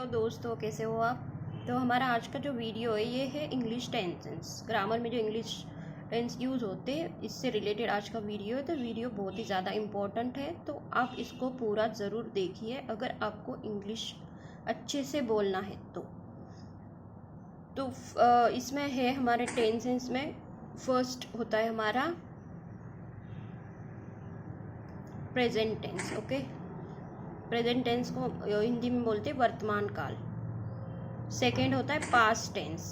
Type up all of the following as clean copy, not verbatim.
दोस्तों, कैसे हो आप। तो हमारा आज का जो वीडियो है ये है इंग्लिश टेंसेस। ग्रामर में जो इंग्लिश टेंस यूज़ होते हैं इससे रिलेटेड आज का वीडियो है। तो वीडियो बहुत ही ज़्यादा इम्पोर्टेंट है, तो आप इसको पूरा ज़रूर देखिए अगर आपको इंग्लिश अच्छे से बोलना है तो इसमें है हमारे टेंसेस में फर्स्ट होता है हमारा present tense. Okay, present tense को हिंदी में बोलते हैं वर्तमान काल। सेकेंड होता है पास्ट टेंस,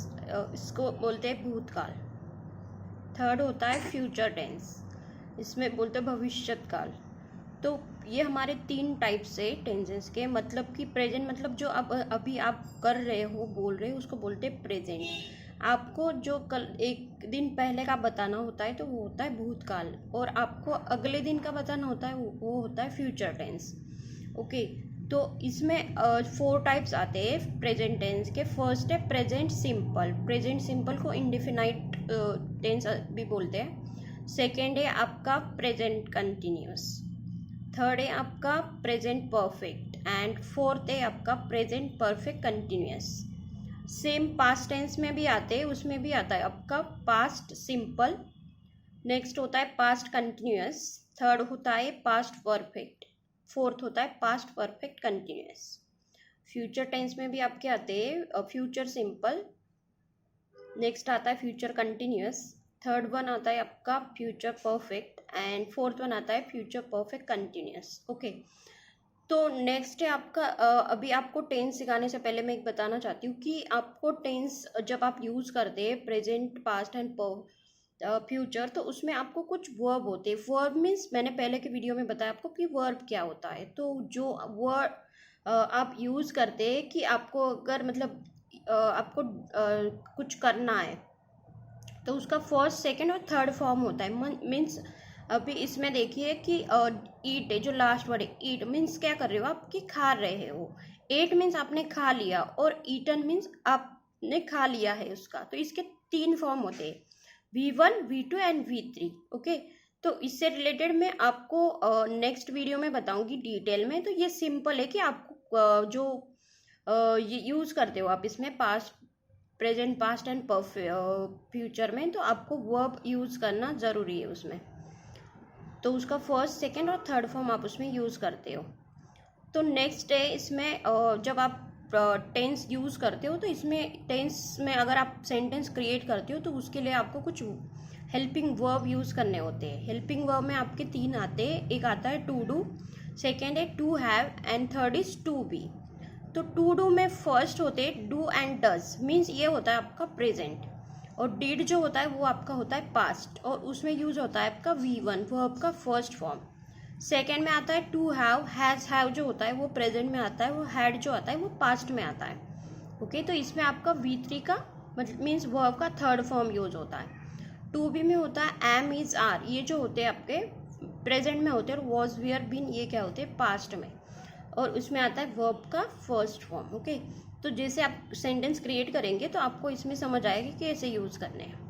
इसको बोलते हैं भूतकाल। थर्ड होता है फ्यूचर टेंस, इसमें बोलते हैं भविष्यत काल। तो ये हमारे तीन टाइप से टेंसेस के, मतलब कि प्रेजेंट मतलब जो अब अभी आप कर रहे हो, बोल रहे हो, उसको बोलते हैं प्रेजेंट। आपको जो कल एक दिन पहले का बताना होता है तो वो होता है भूतकाल, और आपको अगले दिन का बताना होता है वो होता है फ्यूचर टेंस। ओके, तो इसमें 4 टाइप्स आते हैं प्रेजेंट टेंस के। फर्स्ट है प्रेजेंट सिंपल। प्रेजेंट सिंपल को इंडेफिनाइट टेंस भी बोलते हैं। सेकेंड है आपका प्रेजेंट कंटिन्यूस। थर्ड है आपका प्रेजेंट परफेक्ट, एंड फोर्थ है आपका present perfect continuous. Same past tense में भी आते हैं, उसमें भी आता है आपका पास्ट सिंपल, नेक्स्ट होता है पास्ट कंटिन्यूस, थर्ड होता है पास्ट परफेक्ट, फोर्थ होता है past perfect continuous. Future tense में भी आपके आते हैं फ्यूचर सिंपल, नेक्स्ट आता है फ्यूचर कंटिन्यूस, थर्ड वन आता है आपका future perfect, and fourth one आता है फ्यूचर परफेक्ट कंटिन्यूस। ओके, तो नेक्स्ट है आपका अभी आपको टेंस सिखाने से पहले मैं एक बताना चाहती हूँ कि आपको टेंस जब आप यूज़ करते हैं प्रेजेंट, पास्ट एंड फ्यूचर, तो उसमें आपको कुछ वर्ब होते हैं। वर्ब मीन्स मैंने पहले के वीडियो में बताया आपको कि वर्ब क्या होता है। तो जो वर्ब आप यूज़ करते हैं कि आपको अगर मतलब आपको कुछ करना है तो उसका फर्स्ट, सेकंड और थर्ड फॉर्म होता है। मीन्स अभी इसमें देखिए कि ईट है, जो लास्ट वर्ड है ईट मीन्स क्या कर रहे हो आप, कि खा रहे हो। एट मीन्स आपने खा लिया, और ईटन मीन्स आपने खा लिया है उसका। तो इसके 3 फॉर्म होते हैं, V1, V2 and V3। Okay, तो इससे रिलेटेड मैं आपको नेक्स्ट वीडियो में बताऊंगी डिटेल में। तो ये सिंपल है कि आपको जो ये यूज़ करते हो आप इसमें past, present, past and future में, तो आपको वर्ब यूज़ करना ज़रूरी है उसमें। तो उसका फर्स्ट, सेकंड और थर्ड फॉर्म आप उसमें यूज़ करते हो। तो नेक्स्ट है इसमें जब आप टेंस यूज़ करते हो तो इसमें टेंस में अगर आप सेंटेंस क्रिएट करते हो तो उसके लिए आपको कुछ हेल्पिंग वर्ब यूज़ करने होते हैं। हेल्पिंग वर्ब में आपके 3 आते हैं, एक आता है टू डू, सेकेंड है to have, and third is to be. तो टू डू में फर्स्ट होते हैं डू एंड डज, मीन्स ये होता है आपका प्रेजेंट, और डिड जो होता है वो आपका होता है पास्ट, और उसमें यूज होता है आपका V1 वर्ब का फर्स्ट फॉर्म। सेकेंड में आता है टू हैव, हैज़ हैव जो होता है वो प्रेजेंट में आता है, वो हैड जो आता है वो पास्ट में आता है। ओके, तो इसमें आपका V3 का मतलब मीन्स वर्ब का थर्ड फॉर्म यूज होता है। टू बी में होता है एम, इज, आर, ये जो होते हैं आपके प्रेजेंट में होते हैं, और वॉज, वियर, बीन ये क्या होते हैं पास्ट में, और उसमें आता है वर्ब का फर्स्ट फॉर्म। ओके, तो जैसे आप सेंटेंस क्रिएट करेंगे तो आपको इसमें समझ आएगा कि कैसे यूज़ करने हैं।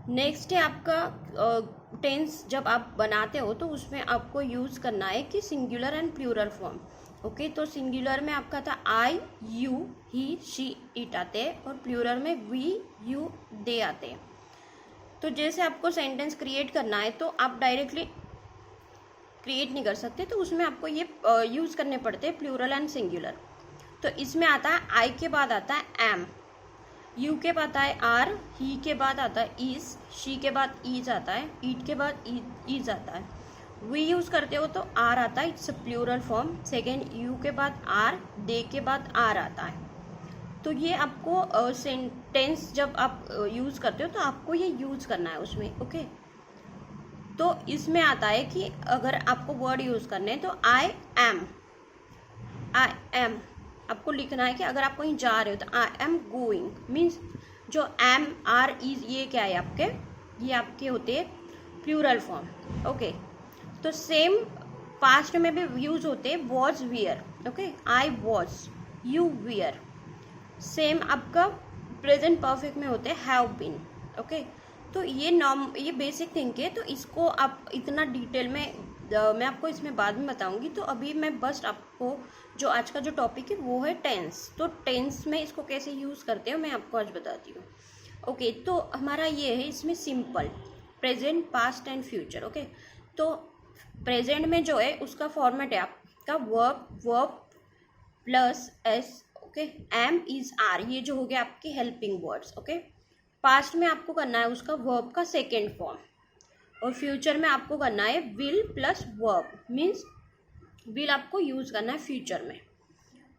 नेक्स्ट है आपका टेंस जब आप बनाते हो तो उसमें आपको यूज़ करना है कि singular and plural form. Okay, तो सिंगुलर में आपका था I, you, he, she, it आते हैं, और प्लूरल में वी, यू, दे आते हैं। तो जैसे आपको सेंटेंस क्रिएट करना है तो आप डायरेक्टली क्रिएट नहीं कर सकते, तो उसमें आपको ये यूज़ करने पड़ते हैं प्लूरल एंड सिंगुलर। तो इसमें आता है आई के बाद आता है एम, यू के बाद आता है आर, ही के बाद आता है इज, शी के बाद इज आता है, इट के बाद इज आता है। वी यूज़ करते हो तो आर आता है, it's a plural form. Second you के बाद आर, दे के बाद आर आता है। तो ये आपको सेंटेंस जब आप यूज़ करते हो तो आपको ये यूज़ करना है उसमें। ओके, तो इसमें आता है कि अगर आपको वर्ड यूज़ करने हैं तो आई एम आपको लिखना है कि अगर आप कहीं जा रहे हो तो आई एम गोइंग, मीन्स जो एम, आर, इज ये क्या है आपके, ये आपके होते हैं प्लूरल फॉर्म। ओके, तो सेम पास्ट में भी यूज होते हैं was, wear. Okay, I was, you wear. Same आपका प्रेजेंट परफेक्ट में होते हैं हैव बीन। ओके, तो ये बेसिक थिंग है, तो इसको आप इतना डिटेल में मैं आपको इसमें बाद में बताऊंगी। तो अभी मैं बस आपको जो आज का जो टॉपिक है वो है टेंस। तो टेंस में इसको कैसे यूज़ करते हैं मैं आपको आज बताती हूँ। ओके, तो हमारा ये है इसमें simple present, past and future. Okay, तो प्रेजेंट में जो है उसका फॉर्मेट है आपका verb plus s. Okay, am is are, ये जो हो गया आपके हेल्पिंग वर्ड्स। ओके, पास्ट में आपको करना है उसका वर्ब का सेकेंड फॉर्म, और फ्यूचर में आपको करना है will plus verb, means will आपको यूज़ करना है फ्यूचर में।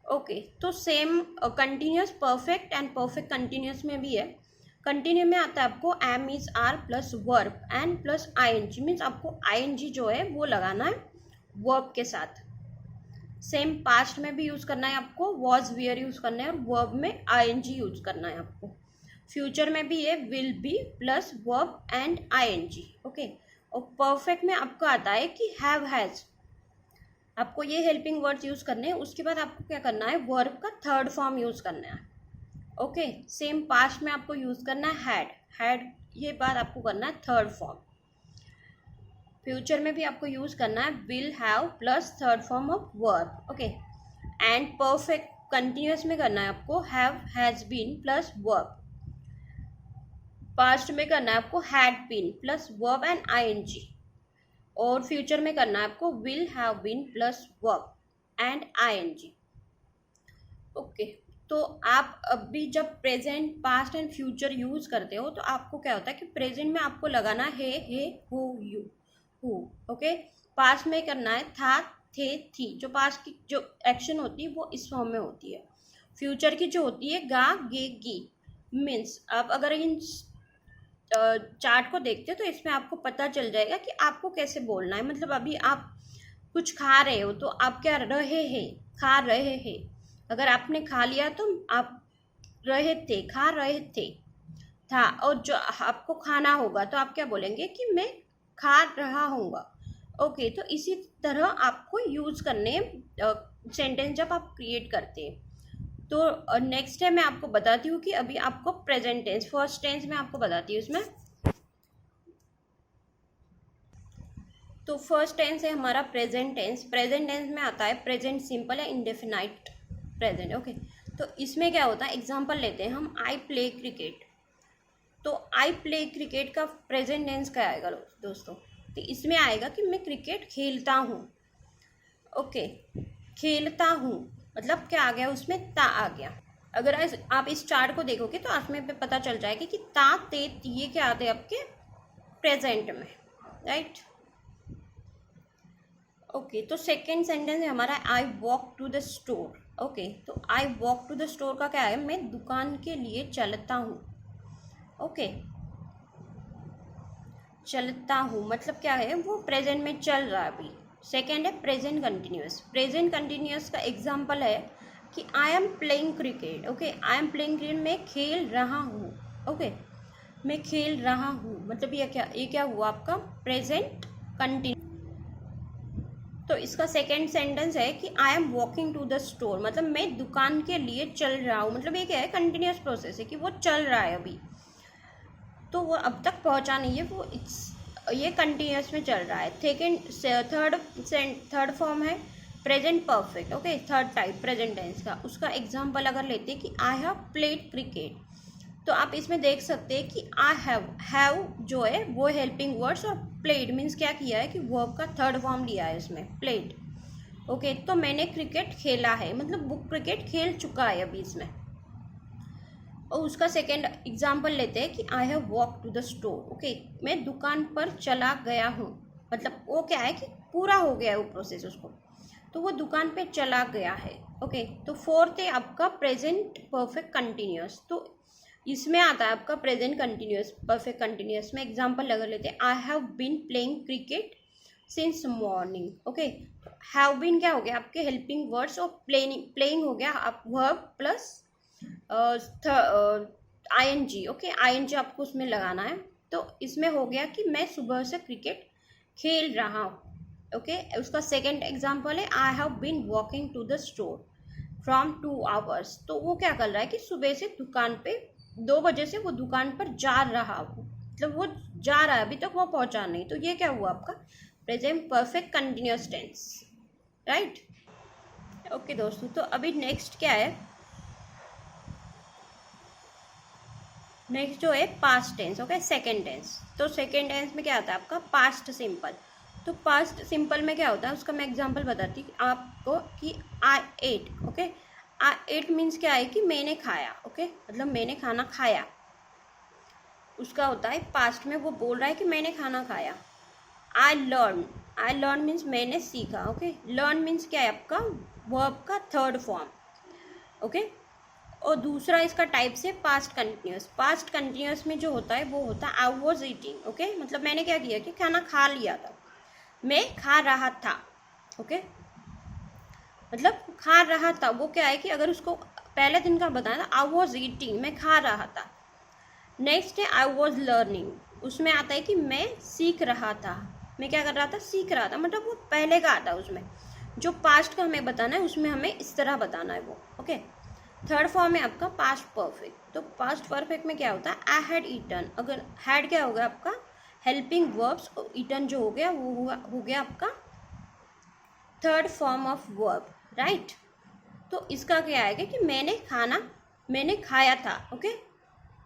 ओके, तो same continuous perfect and perfect continuous में भी है। कंटिन्यू में आता है आपको am is are plus verb and plus I N G, means आपको आई एन जी जो है वो लगाना है वर्ब के साथ। सेम पास्ट में भी यूज़ करना है आपको, वॉज वियर यूज़ करना है, और वर्ब में आई एन जी यूज़ करना है आपको। फ्यूचर में भी है will be plus verb and I N G. Okay, और परफेक्ट में आपको आता है कि हैव हैज़, आपको ये हेल्पिंग वर्ड्स यूज़ करने हैं। उसके बाद आपको क्या करना है, वर्ब का थर्ड फॉर्म यूज़ करना है। ओके, सेम पास्ट में आपको यूज़ करना है हैड, ये बात आपको करना है थर्ड फॉर्म। फ्यूचर में भी आपको यूज़ करना है will have plus third form of verb. Okay, and perfect continuous में करना है आपको have has been plus verb. Past में करना है आपको had been plus verb and I N G, और फ्यूचर में करना है आपको will have been plus verb and I N G. Okay, तो आप अभी जब present, past and future use करते हो तो आपको क्या होता है कि प्रेजेंट में आपको लगाना है who, you, who. Okay, past में करना है था, थे, थी, जो पास्ट की जो एक्शन होती है वो इस फॉर्म में होती है। फ्यूचर की जो होती है गा, गे, गी। मीन्स आप अगर इन चार्ट को देखते हो तो इसमें आपको पता चल जाएगा कि आपको कैसे बोलना है। मतलब अभी आप कुछ खा रहे हो तो आप क्या रहे हैं, खा रहे हैं। अगर आपने खा लिया तो आप रहे थे, खा रहे थे, था। और जो आपको खाना होगा तो आप क्या बोलेंगे कि मैं खा रहा हूँगा। ओके, तो इसी तरह आपको यूज़ करने सेंटेंस जब आप क्रिएट करते हैं। तो नेक्स्ट है मैं आपको बताती हूँ कि अभी आपको प्रेजेंट टेंस, फर्स्ट टेंस में आपको बताती हूँ इसमें। तो फर्स्ट टेंस है हमारा प्रेजेंट टेंस। प्रेजेंट टेंस में आता है प्रेजेंट सिंपल या इंडेफिनाइट प्रेजेंट। ओके, तो इसमें क्या होता है, एग्जांपल लेते हैं हम, आई प्ले क्रिकेट। तो आई प्ले क्रिकेट का प्रेजेंट टेंस क्या आएगा दोस्तों, तो इसमें आएगा कि मैं क्रिकेट खेलता हूँ। ओके, खेलता हूँ मतलब क्या आ गया, उसमें ता आ गया। अगर आप इस चार्ट को देखोगे तो आपमें पे पता चल जाएगा कि ता, ते, ये क्या आते हैं आपके प्रेजेंट में, राइट। ओके, तो सेकेंड सेंटेंस है हमारा I walk to the store. Okay, तो I walk to the store का क्या है, मैं दुकान के लिए चलता हूँ। ओके, चलता हूँ मतलब क्या है, वो प्रेजेंट में चल रहा है अभी। सेकेंड है प्रेजेंट कंटिन्यूस। प्रेजेंट कंटिन्यूस का एग्जाम्पल है कि I am playing cricket. Okay, I am playing cricket, मैं खेल रहा हूँ। ओके, मैं खेल रहा हूँ मतलब ये क्या हुआ आपका प्रेजेंट कंटिन्यूस। तो इसका सेकेंड सेंटेंस है कि I am walking to the store, मतलब मैं दुकान के लिए चल रहा हूँ। मतलब ये क्या है, कंटिन्यूस प्रोसेस है कि वो चल रहा है अभी, तो वो अब तक पहुँचा नहीं है, वो ये कंटिन्यूस में चल रहा है। थर्ड फॉर्म है present perfect. Okay, third type present tense का। उसका एग्जांपल अगर लेते हैं कि आई हैव प्लेड क्रिकेट, तो आप इसमें देख सकते हैं कि आई हैव जो है वो हेल्पिंग वर्ड्स, और प्लेड मीन्स क्या किया है कि वर्ब का थर्ड फॉर्म लिया है इसमें, प्लेड। ओके, तो मैंने क्रिकेट खेला है मतलब वो क्रिकेट खेल चुका है अभी इसमें। और उसका सेकेंड एग्जाम्पल लेते हैं कि I have walk to the store. Okay, मैं दुकान पर चला गया हूँ, मतलब वो क्या है कि पूरा हो गया है वो प्रोसेस उसको, तो वो दुकान पे चला गया है। ओके, तो फोर्थ है आपका प्रेजेंट परफेक्ट कंटिन्यूस। तो इसमें आता है आपका प्रेजेंट कंटिन्यूस, परफेक्ट कंटिन्यूस में एग्जाम्पल लगा लेते हैं, I have been playing cricket since morning. Okay, have been क्या हो गया आपके हेल्पिंग वर्ड्स, और प्लेइंग हो गया आप verb plus I N G. Okay, I N G आपको उसमें लगाना है। तो इसमें हो गया कि मैं सुबह से क्रिकेट खेल रहा हूँ। ओके, उसका सेकेंड एग्जाम्पल है I have been walking to the store from 2 hours। तो वो क्या कर रहा है कि सुबह से दुकान पे 2 बजे से वो दुकान पर जा रहा हो, मतलब वो जा रहा है, अभी तक वो पहुंचा नहीं। तो ये क्या हुआ आपका present perfect continuous tense, right. Okay दोस्तों, तो अभी नेक्स्ट क्या है, नेक्स्ट जो है past tense, okay, second tense. तो सेकेंड टेंस में क्या आता है आपका पास्ट सिंपल। तो पास्ट सिंपल में क्या होता है उसका मैं एग्जांपल बताती हूँ आपको कि आई एट, ओके। आई एट मीन्स क्या है कि मैंने खाया, ओके, मतलब मैंने खाना खाया, उसका होता है पास्ट में, वो बोल रहा है कि मैंने खाना खाया। आई लर्न मीन्स मैंने सीखा, ओके। लर्न मीन्स क्या है आपका वर्ब का थर्ड फॉर्म, ओके। और दूसरा इसका टाइप से पास्ट कंटिन्यूअस। पास्ट कंटिन्यूअस में जो होता है वो होता है आई वॉज ईटिंग, ओके, मतलब मैंने क्या किया कि खाना खा लिया था, मैं खा रहा था, ओके, मतलब खा रहा था। वो क्या है कि अगर उसको पहले दिन का बताया था आई वॉज ईटिंग, मैं खा रहा था। नेक्स्ट है आई वॉज लर्निंग, उसमें आता है कि मैं सीख रहा था, मैं क्या कर रहा था, सीख रहा था, मतलब वो पहले का आता है। उसमें जो पास्ट का हमें बताना है उसमें हमें इस तरह बताना है वो, ओके। थर्ड फॉर्म है आपका पास्ट परफेक्ट। तो पास्ट परफेक्ट में क्या होता है आई हैड ईटन, अगर हैड क्या होगा आपका हेल्पिंग वर्ब्स, ईटन जो हो गया वो हो गया आपका third form of verb, right. तो इसका क्या आएगा कि मैंने खाया था, ओके,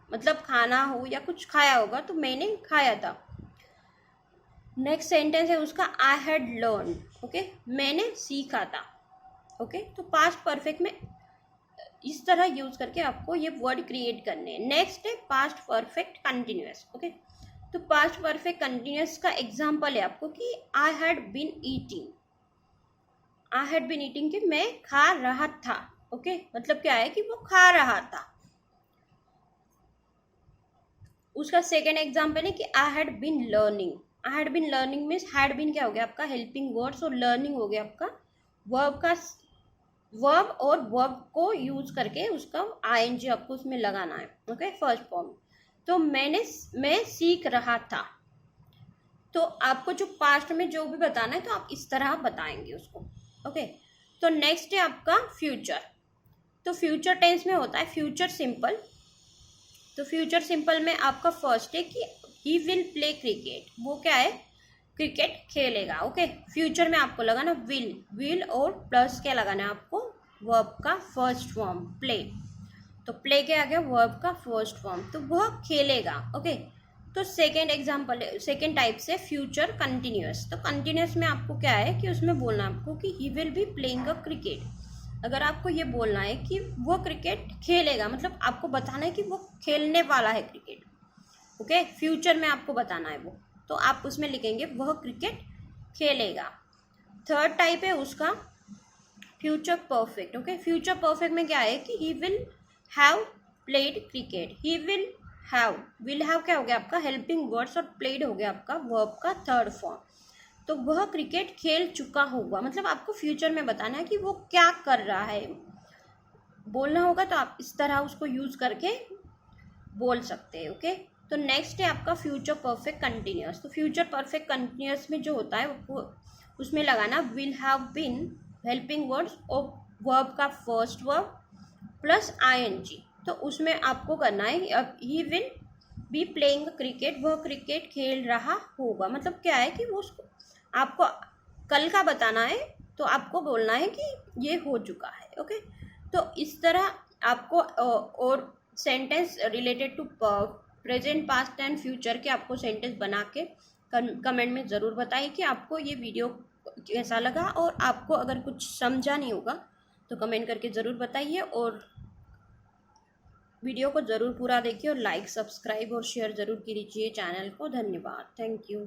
मतलब खाना हो या कुछ खाया होगा तो मैंने खाया था। नेक्स्ट सेंटेंस है उसका आई हैड लर्न, ओके, मैंने सीखा था, ओके। तो पास्ट परफेक्ट में इस तरह यूज करके आपको ये वर्ड क्रिएट करने हैं। नेक्स्ट है पास्ट परफेक्ट कंटिन्यूअस, ओके। तो पास्ट परफेक्ट कंटिन्यूअस का एग्जांपल है आपको कि I had been eating, I had been eating कि मैं खा रहा था, ओके, मतलब क्या है कि वो खा रहा था। उसका सेकेंड एग्जाम्पल है कि I had been learning. I had been learning means had been क्या हो गया आपका हेल्पिंग वर्ड्स, और लर्निंग हो गया आपका वर्ब का वर्ब, और वर्ब को यूज करके उसका आईएनजी आपको उसमें लगाना है, ओके, फर्स्ट फॉर्म। तो मैं सीख रहा था। तो आपको जो पास्ट में जो भी बताना है तो आप इस तरह बताएंगे उसको, ओके। तो नेक्स्ट है आपका फ्यूचर। तो फ्यूचर टेंस में होता है फ्यूचर सिंपल। तो फ्यूचर सिंपल में आपका फर्स्ट है कि ही विल प्ले क्रिकेट, वो क्या है क्रिकेट खेलेगा, ओके। फ्यूचर में आपको लगाना विल और प्लस क्या लगाना है आपको वर्ब का फर्स्ट फॉर्म प्ले। तो प्ले क्या आ गया वर्ब का फर्स्ट फॉर्म, तो वह खेलेगा, ओके। तो सेकेंड एग्जाम्पल सेकेंड टाइप से फ्यूचर कंटिन्यूअस। तो कंटिन्यूअस में आपको क्या है कि उसमें बोलना है आपको कि ही will be playing a cricket. अगर आपको ये बोलना है कि वो क्रिकेट खेलेगा, मतलब आपको बताना है कि वो खेलने वाला है क्रिकेट, ओके, फ्यूचर में आपको बताना है वो, तो आप उसमें लिखेंगे वह क्रिकेट खेलेगा। थर्ड टाइप है उसका future perfect, okay. Future perfect में क्या है कि he will have played cricket, he will have क्या हो गया आपका हेल्पिंग वर्ड्स, और प्लेड हो गया आपका वर्ब का थर्ड फॉर्म। तो वह क्रिकेट खेल चुका होगा, मतलब आपको फ्यूचर में बताना है कि वो क्या कर रहा है, बोलना होगा तो आप इस तरह उसको यूज करके बोल सकते हैं, ओके। तो नेक्स्ट है आपका फ्यूचर परफेक्ट कंटिन्यूअस। तो फ्यूचर परफेक्ट कंटिन्यूअस में जो होता है वो उसमें लगाना will have been helping words और वर्ब का फर्स्ट वर्ब प्लस आईएनजी। तो उसमें आपको करना है he will be playing cricket, वह क्रिकेट खेल रहा होगा, मतलब क्या है कि वो उसको आपको कल का बताना है, तो आपको बोलना है कि ये हो चुका है, ओके। तो इस तरह आपको और sentence related to present past and future के आपको सेंटेंस बना के कमेंट में ज़रूर बताइए कि आपको ये वीडियो कैसा लगा, और आपको अगर कुछ समझा नहीं होगा तो कमेंट करके ज़रूर बताइए, और वीडियो को ज़रूर पूरा देखिए, और लाइक सब्सक्राइब और शेयर ज़रूर कीजिए चैनल को। धन्यवाद, थैंक यू।